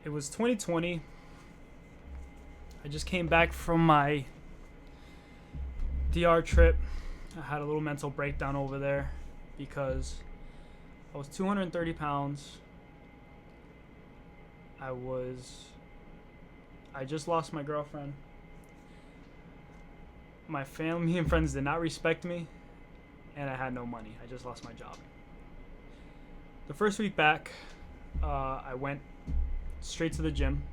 It was 2020. I just came back from my DR trip. I had a little mental breakdown over there because I was 230 pounds. I was. I just lost my girlfriend. My family and friends did not respect me, and I had no money. I just lost my job. The first week back, I went straight to the gym,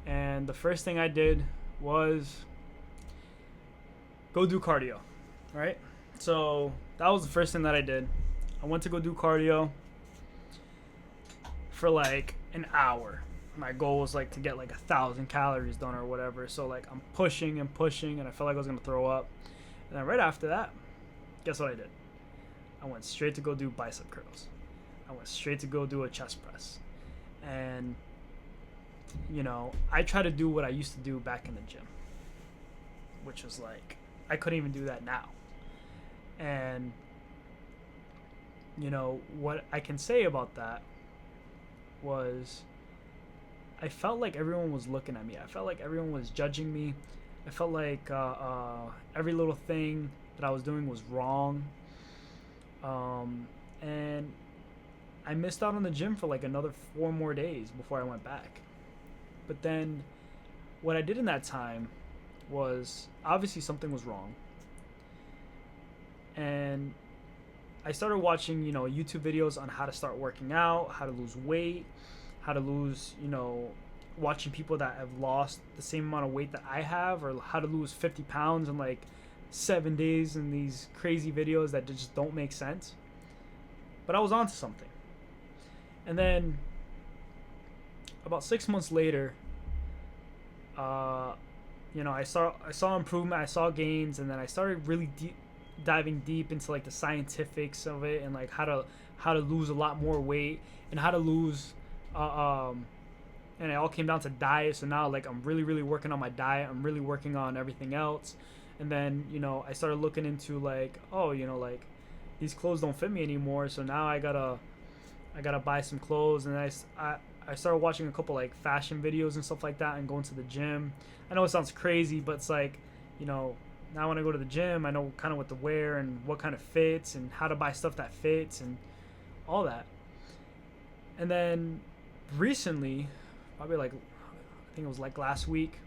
and the first thing I did was go do cardio, right? So that was the first thing that I did. I went to go do cardio for like an hour. My goal was like to get like 1,000 calories done or whatever. So like I'm pushing and pushing, and I felt like I was gonna throw up. And then right after that, guess what I did? I went straight to go do bicep curls. I went straight to go do a chest press. And I try to do what I used to do back in the gym, which was like I couldn't even do that now. And what I can say about that was I felt like everyone was looking at me. I felt like everyone was judging me. I felt like every little thing that I was doing was wrong. And I missed out on the gym for like another 4 more days before I went back. But then what I did in that time was obviously something was wrong. And I started watching, YouTube videos on how to start working out, how to lose weight, how to lose, watching people that have lost the same amount of weight that I have, or how to lose 50 pounds in like 7 days, and these crazy videos that just don't make sense. But I was onto something. And then about 6 months later, I saw improvement, I saw gains, and then I started really diving deep into like the scientifics of it, and like how to lose a lot more weight, and how to lose and it all came down to diet. So now like I'm really working on my diet, I'm really working on everything else. And then I started looking into like, like these clothes don't fit me anymore, so now I gotta buy some clothes. And I started watching a couple like fashion videos and stuff like that, and going to the gym. I know it sounds crazy, but it's like, now when I go to the gym, I know kind of what to wear and what kind of fits, and how to buy stuff that fits and all that. And then recently, probably like, I think it was like last week,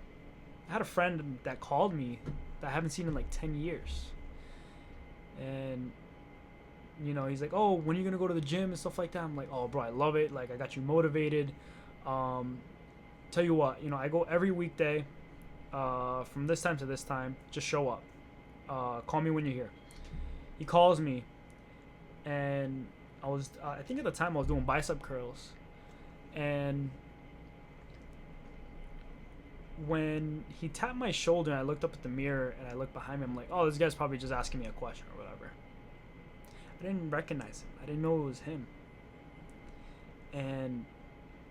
I had a friend that called me that I haven't seen in like 10 years. And he's like, oh, when are you gonna go to the gym and stuff like that? I'm like, oh bro, I love it, like I got you motivated. Tell you what, I go every weekday, from this time to this time. Just show up. Call me when you're here. He calls me, and I think at the time I was doing bicep curls. And when he tapped my shoulder and I looked up at the mirror and I looked behind me, I'm like, oh, this guy's probably just asking me a question or whatever. I didn't recognize him. I didn't know it was him. And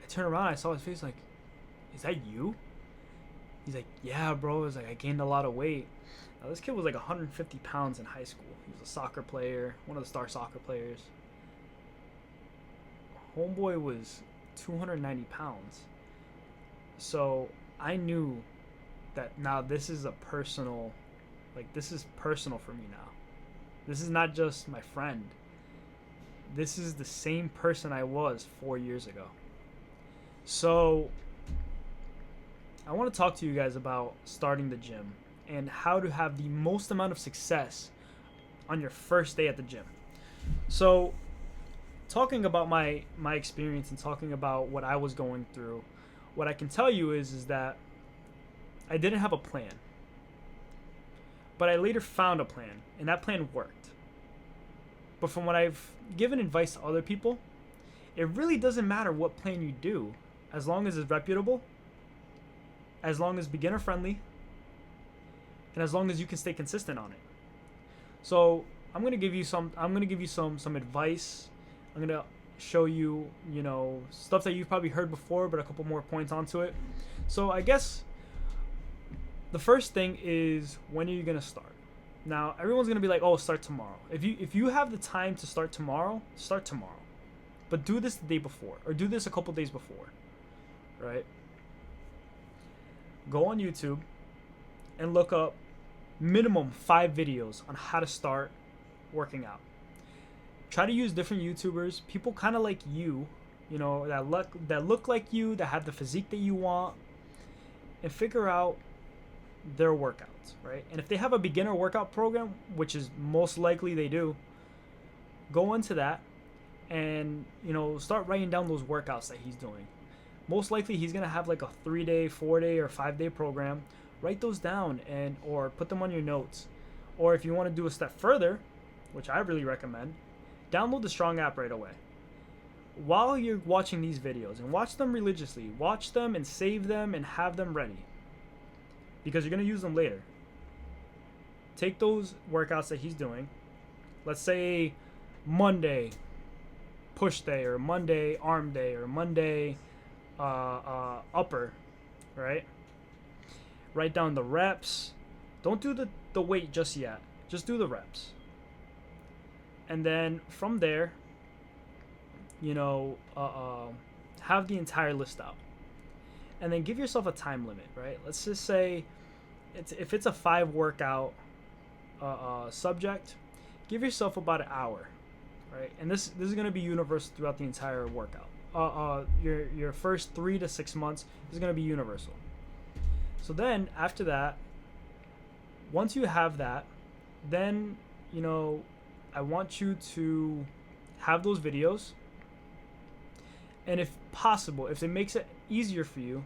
I turned around, I saw his face, like, is that you? He's like, yeah, bro. It's like, I gained a lot of weight. Now, this kid was like 150 pounds in high school. He was a soccer player, one of the star soccer players. Homeboy was 290 pounds. So I knew that now this is personal for me now. This is not just my friend. This is the same person I was 4 years ago. So I want to talk to you guys about starting the gym and how to have the most amount of success on your first day at the gym. So talking about my experience and talking about what I was going through, what I can tell you is that I didn't have a plan. But I later found a plan, and that plan worked. But from what I've given advice to other people, it really doesn't matter what plan you do, as long as it's reputable, as long as beginner friendly, and as long as you can stay consistent on it. So I'm gonna give you some advice. I'm gonna show you, stuff that you've probably heard before, but a couple more points onto it. So I guess the first thing is, when are you gonna start? Now everyone's gonna be like, oh, start tomorrow. If you have the time to start tomorrow, start tomorrow. But do this the day before, or do this a couple days before, right? Go on YouTube and look up minimum 5 videos on how to start working out. Try to use different YouTubers, people kind of like you know, that look like you, that have the physique that you want, and figure out their workouts, right? And if they have a beginner workout program, which is most likely they do, go into that and, you know, start writing down those workouts that he's doing. Most likely he's going to have like a 3-day, 4-day, or 5-day program. Write those down and or put them on your notes. Or if you want to do a step further, which I really recommend, download the Strong app right away. While you're watching these videos, and watch them religiously, watch them and save them and have them ready, because you're going to use them later. Take those workouts that he's doing, let's say Monday push day, or Monday arm day, or Monday upper, right? Write down the reps. Don't do the weight just yet. Just do the reps. And then from there, you know, have the entire list out. And then give yourself a time limit, right? Let's just say if it's a 5 workout subject, give yourself about an hour, right? And this is going to be universal throughout the entire workout. Your first 3 to 6 months is going to be universal. So then after that, once you have that, then, you know, I want you to have those videos. And if possible, if it makes it easier for you,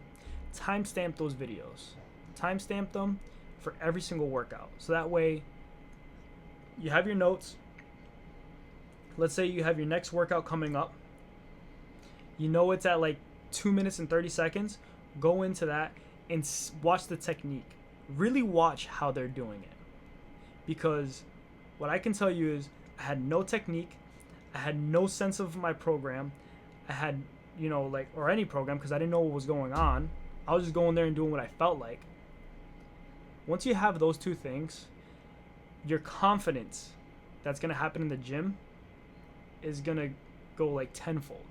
timestamp those videos. Timestamp them for every single workout. So that way you have your notes. Let's say you have your next workout coming up. You know it's at like 2 minutes and 30 seconds. Go into that and watch the technique. Really watch how they're doing it. Because what I can tell you is I had no technique. I had no sense of my program. I had, you know, like, or any program, because I didn't know what was going on. I was just going there and doing what I felt like. Once you have those two things, your confidence that's going to happen in the gym is going to go like tenfold.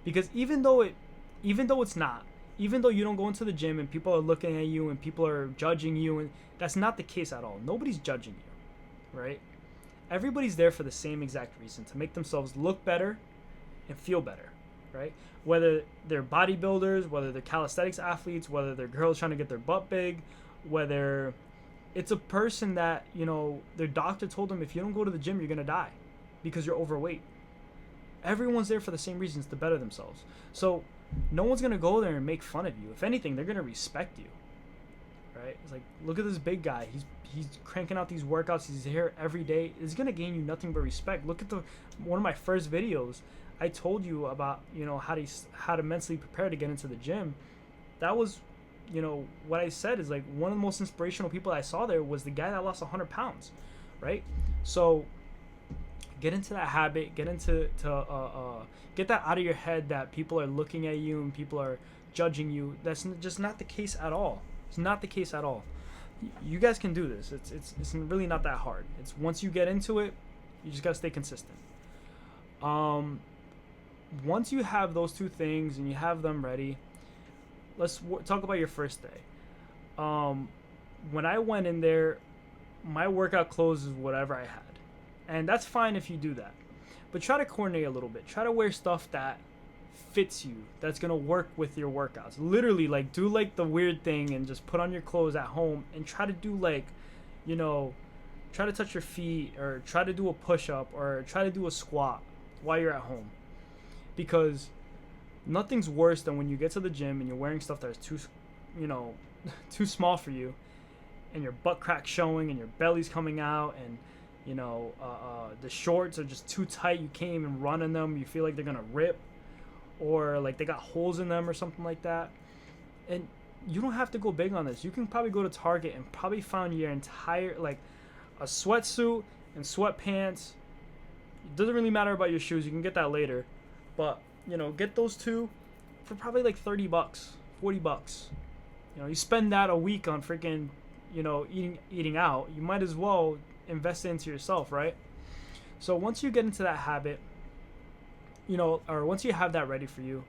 Because even though it's not, even though you don't go into the gym and people are looking at you and people are judging you, and that's not the case at all. Nobody's judging you, right? Everybody's there for the same exact reason, to make themselves look better and feel better, right? Whether they're bodybuilders, whether they're calisthenics athletes, whether they're girls trying to get their butt big, whether it's a person that, you know, their doctor told them, if you don't go to the gym, you're going to die because you're overweight. Everyone's there for the same reasons, to better themselves. So no one's going to go there and make fun of you. If anything, they're going to respect you, right? It's like, look at this big guy. He's cranking out these workouts. He's here every day. It's going to gain you nothing but respect. Look at one of my first videos. I told you about, you know, how to mentally prepare to get into the gym. That was, you know, what I said is like one of the most inspirational people I saw there was the guy that lost 100 pounds, right? So get into that habit, get that out of your head that people are looking at you and people are judging you. That's just not the case at all. It's not the case at all. You guys can do this. It's really not that hard. It's once you get into it, you just gotta stay consistent. Once you have those two things and you have them ready, let's talk about your first day. When I went in there, my workout clothes is whatever I had. And that's fine if you do that. But try to coordinate a little bit. Try to wear stuff that fits you, that's going to work with your workouts. Literally, like, do like the weird thing and just put on your clothes at home and try to do like, you know, try to touch your feet or try to do a push-up or try to do a squat while you're at home. Because nothing's worse than when you get to the gym and you're wearing stuff that's too, you know, too small for you, and your butt crack showing and your belly's coming out, and, you know, the shorts are just too tight. You can't even run in them. You feel like they're going to rip, or like they got holes in them or something like that. And you don't have to go big on this. You can probably go to Target and probably find your entire, like, a sweatsuit and sweatpants. It doesn't really matter about your shoes. You can get that later. But, you know, get those two for probably like $30, $40. You know, you spend that a week on freaking, you know, eating out. You might as well invest it into yourself, right? So once you get into that habit, you know, or once you have that ready for you,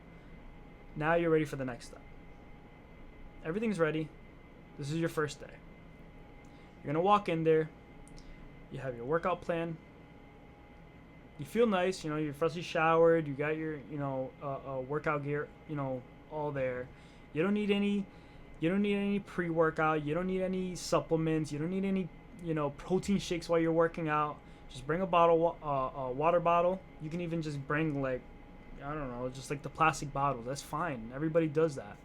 Now you're ready for the next step. Everything's ready. This is your first day. You're going to walk in there. You have your workout plan. You feel nice, you're freshly showered, you got your, workout gear, all there. You don't need any pre-workout, you don't need any supplements, you don't need any, protein shakes while you're working out. Just bring a water bottle. You can even just bring just like the plastic bottles. That's fine. Everybody does that.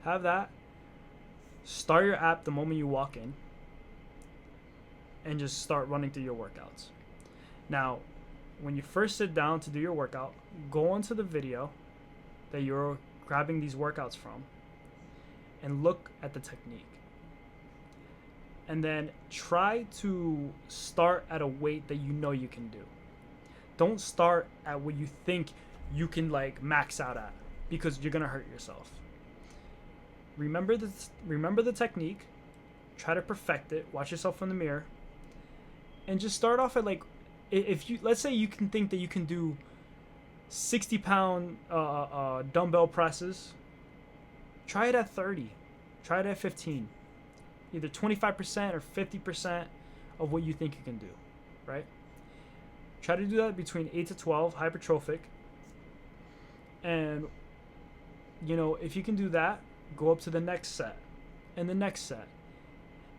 Have that. Start your app the moment you walk in and just start running through your workouts. Now, when you first sit down to do your workout, go onto the video that you're grabbing these workouts from and look at the technique. And then try to start at a weight that you know you can do. Don't start at what you think you can max out at, because you're going to hurt yourself. Remember the technique, try to perfect it, watch yourself in the mirror, and just start off at if you, let's say you can think that you can do 60-pound dumbbell presses, try it at 30, try it at 15, either 25% or 50% of what you think you can do, right? Try to do that between 8 to 12, hypertrophic. And, if you can do that, go up to the next set and the next set.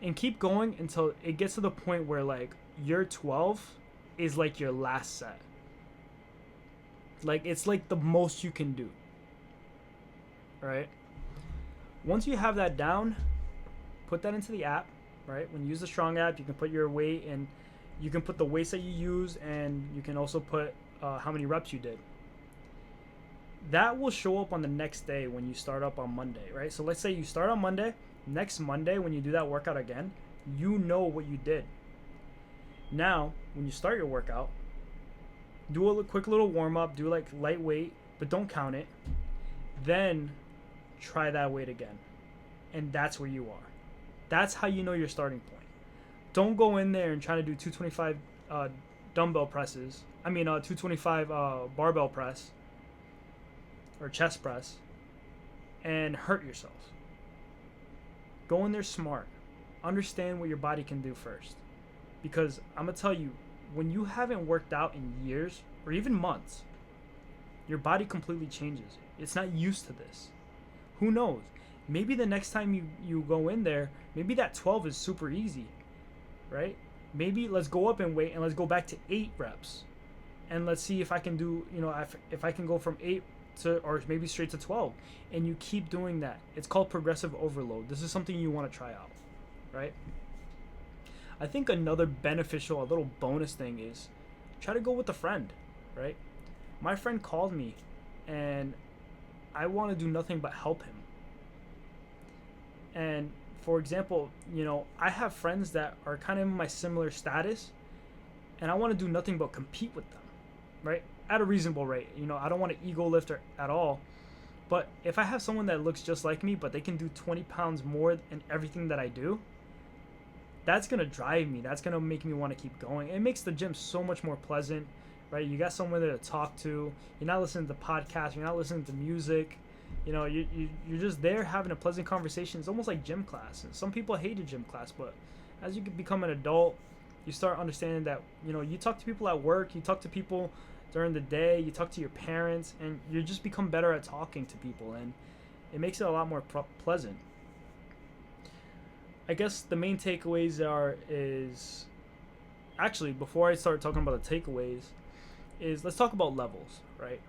And keep going until it gets to the point where, your 12 is, your last set. It's, the most you can do. Right? Once you have that down, put that into the app, right? When you use the Strong app, you can put your weight, and you can put the weights that you use, and you can also put how many reps you did. That will show up on the next day when you start up on Monday, right? So let's say you start on Monday. Next Monday, when you do that workout again, you know what you did. Now, when you start your workout, do a quick little warm-up, do lightweight, but don't count it. Then try that weight again. And that's where you are. That's how you know your starting point. Don't go in there and try to do 225 dumbbell presses. 225 barbell press or chest press and hurt yourself. Go in there smart. Understand what your body can do first. Because I'm going to tell you, when you haven't worked out in years or even months, your body completely changes. It's not used to this. Who knows? Maybe the next time you go in there, maybe that 12 is super easy, right? Maybe let's go up in weight and let's go back to 8 reps. And let's see if I can do, if I can go from 8 to, or maybe straight to 12. And you keep doing that. It's called progressive overload. This is something you want to try out, right? I think another beneficial, a little bonus thing is try to go with a friend, right? My friend called me and I want to do nothing but help him. And for example, I have friends that are kind of in my similar status and I want to do nothing but compete with them, right? At a reasonable rate. I don't want to ego lift at all. But if I have someone that looks just like me, but they can do 20 pounds more in everything that I do, that's going to drive me. That's going to make me want to keep going. It makes the gym so much more pleasant, right? You got someone there to talk to. You're not listening to podcasts. You're not listening to music. You're just there having a pleasant conversation. It's almost like gym class. And some people hated gym class, but as you become an adult, you start understanding that, you talk to people at work, you talk to people during the day, you talk to your parents, and you just become better at talking to people, and it makes it a lot more pleasant. I guess the main takeaways is actually, before I start talking about the takeaways, is let's talk about levels, right?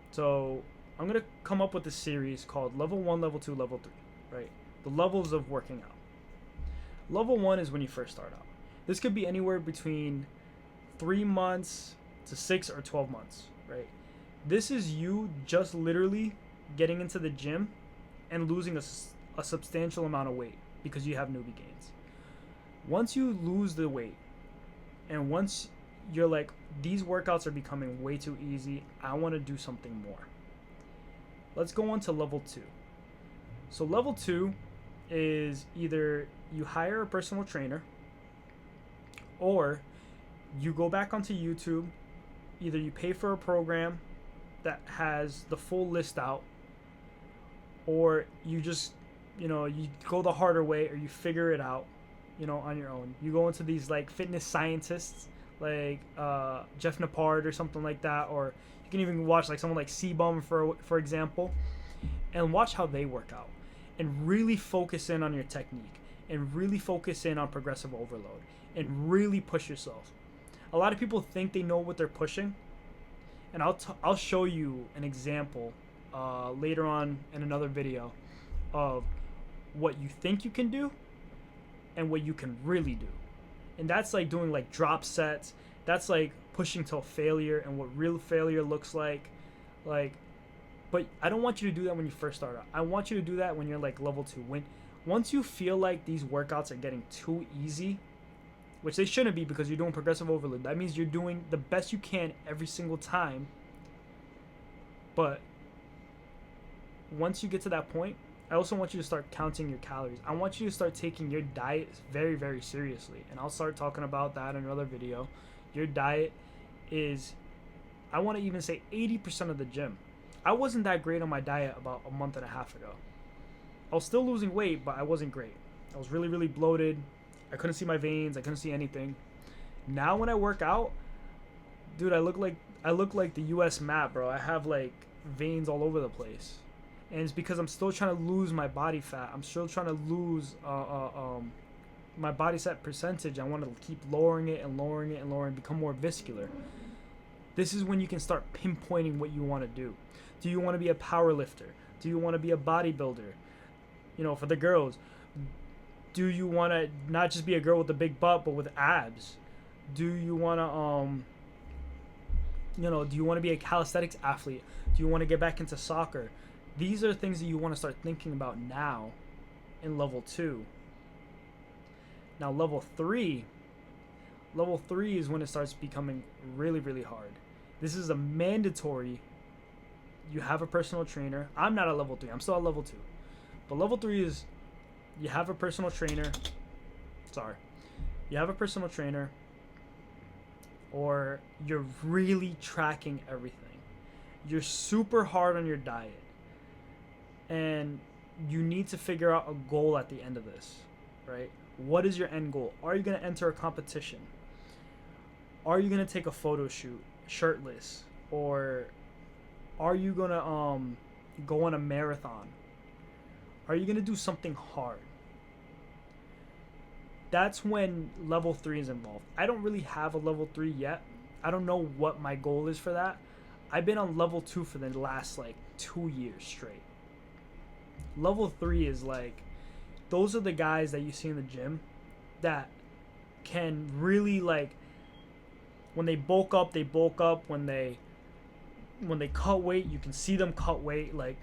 So I'm going to come up with a series called Level 1, Level 2, Level 3, right? The levels of working out. Level 1 is when you first start out. This could be anywhere between 3 months to 6 or 12 months, right? This is you just literally getting into the gym and losing a substantial amount of weight because you have newbie gains. Once you lose the weight and once you're like, these workouts are becoming way too easy, I want to do something more. Let's go on to level 2. So level 2 is either you hire a personal trainer or you go back onto YouTube. Either you pay for a program that has the full list out or you just, you go the harder way, or you figure it out, on your own. You go into these like fitness scientists, like Jeff Nippard or something like that, or you can even watch like someone like C-Bum for example, and watch how they work out, and really focus in on your technique, and really focus in on progressive overload, and really push yourself. A lot of people think they know what they're pushing, and I'll show you an example later on in another video of what you think you can do and what you can really do. And that's like doing like drop sets. That's like pushing till failure and what real failure looks like. But I don't want you to do that when you first start out. I want you to do that when you're like level 2. Once you feel like these workouts are getting too easy, which they shouldn't be because you're doing progressive overload. That means you're doing the best you can every single time. But once you get to that point, I also want you to start counting your calories. I want you to start taking your diet very, very seriously. And I'll start talking about that in another video. Your diet is, I want to even say 80% of the gym. I wasn't that great on my diet about a month and a half ago. I was still losing weight, but I wasn't great. I was really, really bloated. I couldn't see my veins. I couldn't see anything. Now when I work out, dude, I look like the U.S. map, bro. I have like veins all over the place. And it's because I'm still trying to lose my body fat. I'm still trying to lose my body fat percentage. I want to keep lowering it and lowering it and lowering, become more viscular. This is when you can start pinpointing what you want to do. Do you want to be a power lifter? Do you want to be a bodybuilder? For the girls, do you want to not just be a girl with a big butt, but with abs? Do you want to, do you want to be a calisthenics athlete? Do you want to get back into soccer? These are things that you want to start thinking about now in level 2. Now level 3 is when it starts becoming really, really hard. This is a mandatory. You have a personal trainer. I'm not at level 3. I'm still at level 2. But level 3 is you have a personal trainer. You have a personal trainer, or you're really tracking everything. You're super hard on your diet. And you need to figure out a goal at the end of this, right? What is your end goal? Are you going to enter a competition? Are you going to take a photo shoot shirtless? Or are you going to go on a marathon? Are you going to do something hard? That's when level 3 is involved. I don't really have a level 3 yet. I don't know what my goal is for that. I've been on level 2 for the last like 2 years straight. Level 3 is like, those are the guys that you see in the gym that can really like, when they bulk up, they bulk up. When they cut weight, you can see them cut weight. Like,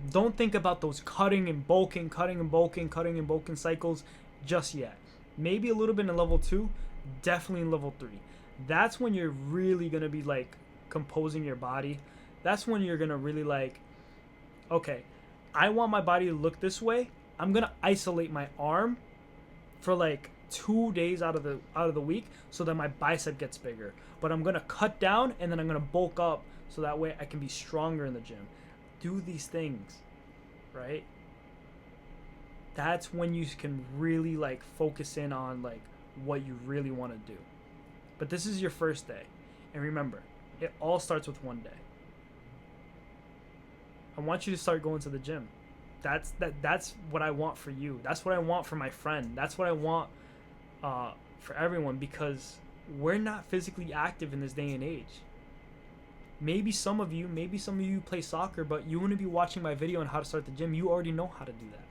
don't think about those cutting and bulking cycles just yet. Maybe a little bit in level 2, definitely in level 3. That's when you're really going to be like composing your body. That's when you're going to really like, okay, I want my body to look this way. I'm going to isolate my arm for like 2 days out of the week so that my bicep gets bigger. But I'm going to cut down and then I'm going to bulk up so that way I can be stronger in the gym. Do these things, right? That's when you can really like focus in on like what you really want to do. But this is your first day. And remember, it all starts with one day. I want you to start going to the gym. That's what I want for you. That's what I want for my friend. That's what I want for everyone, because we're not physically active in this day and age. Maybe some of you play soccer, but you wouldn't be watching my video on how to start the gym. You already know how to do that.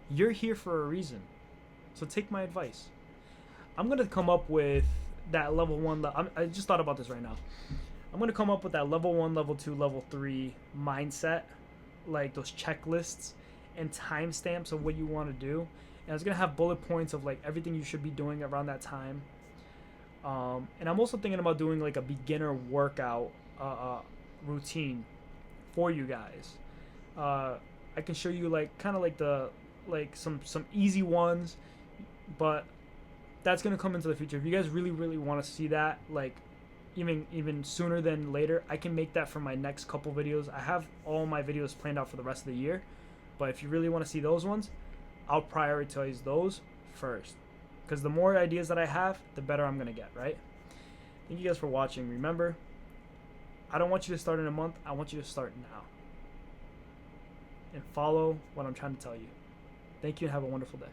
You're here for a reason. So take my advice. I'm going to come up with that level 1. I just thought about this right now. I'm going to come up with that level 1, level 2, level 3 mindset, like those checklists and timestamps of what you want to do. And I was going to have bullet points of like everything you should be doing around that time. And I'm also thinking about doing like a beginner workout routine for you guys. I can show you like kind of like some easy ones, but that's going to come into the future. If you guys really want to see that, like, even sooner than later, I can make that for my next couple videos. I have all my videos planned out for the rest of the year, but if you really want to see those ones, I'll prioritize those first, because the more ideas that I have, the better I'm gonna get, right? Thank you guys for watching. Remember, I don't want you to start in a month. I want you to start now and follow what I'm trying to tell you. Thank you and have a wonderful day.